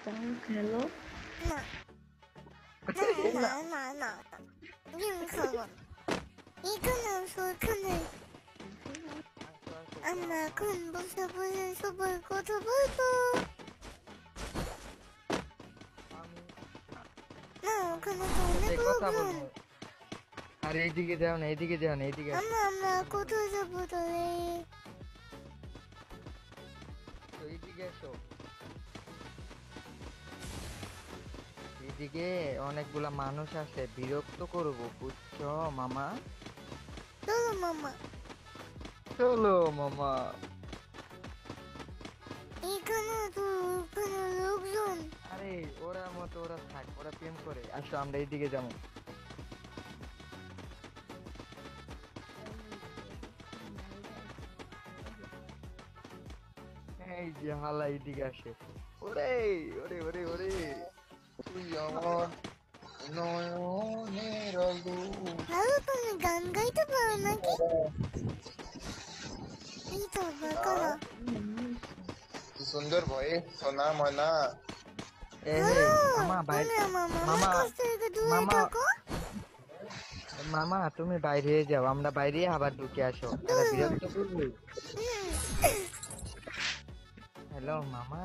তাও খেলো। না না না না না না, গেম খাবো না। এখানে আসো, এখানে আমরা এখন বসে বসে সবাই কথা বলবো। না, ওখানে তো অনেক কথা লোকজন। বলবো। আর এইদিকে যাও না, এইদিকে যাও না, এইদিকে আসো। আমরা কোথায় যাবো তাহলে? তো এইদিকে আসো। এইদিকে অনেকগুলা মানুষ আছে, বিরক্ত করবো, বুঝছো মামা? চলো মামা, চলো মামা। এখানে তো ওখানে লোকজন। আরে ওরা মতো ওরা থাক, ওরা প্রেম করে। আসো আমরা এইদিকে যাবো। এই যে হালা এইদিকে আসে। ওরে ওরে ওরে ওরে, তুই আমার নয়নের আলো। হ্যালো, তুমি গান গাইতে পারো নাকি? এই তো করো। কি সুন্দর ভয়েস, সোনা মনা। এ হে হ্যালো, মামা বাইরে। তুমি আমার মামার মামা কাছ থেকে দূরে মামা থাকো। মামা তুমি বাইরে যাও, আমরা বাইরে আবার ঢুকে আসো, এরা বিরক্ত করবে। হ্যালো মামা,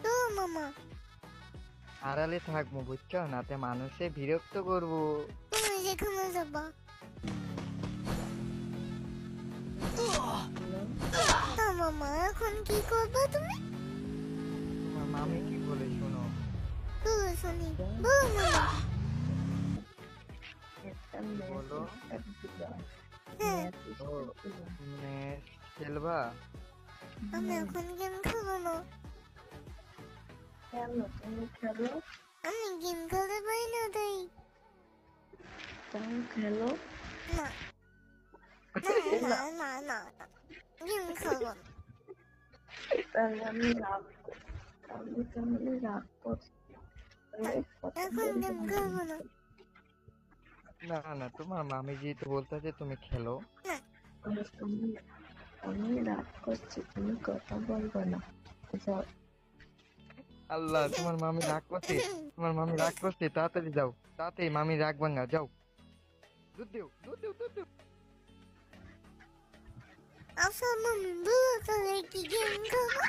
তো মামা, আড়ালে থাকবো বুঝছো, নাতে মানুষে বিরক্ত করবো। তুমি যেখানে যাবা। তা মামা, এখন কি করবে তুমি? তোমার মামি কি বলে শোনো। বলো শুনি, বলো মামা। একটা বলো। হ্যাঁ, ও, ম্যাচ খেলবা? আমি এখন গেম খেলবো না। খেলো, তুমি খেলো। আমি গেম খেলতে পারি না তাই। তাও খেলো। না না না না না, গেম খেলবো না। তাহলে আমি রাগ তাহলে রাগ করছি। এখন গেম খেলবো না। না না, তোমার মামি যেহেতু বলতেছে তুমি খেলো। না, তুমি আমি রাগ করছি, তুমি কথা বলবো না। যাও। আল্লাহ, তোমার মামি রাগ করছে, তোমার মামি রাগ করছে, তাড়াতাড়ি যাও, তাড়াতাড়ি মামি রাগ ভাঙা, যাও। দুধ দেও, দুধ দেও, দুধ দেও। আচ্ছা মামি, বলো তাহলে কি গেম খেলবো?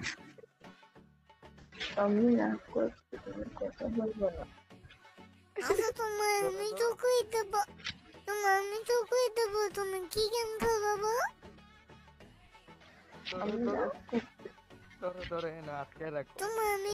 আমি রাগ করছি, তুমি কথা বলবো না। আচ্ছা তোমার আমি চোখই দেবো, তোমার আমি চোখই দেবো, তুমি কি গেম খেলবো বলো? ধরো আমি ধরো রাগ করছি। ধরো ধরো, এনে আটকে রাখো। তোমার আমি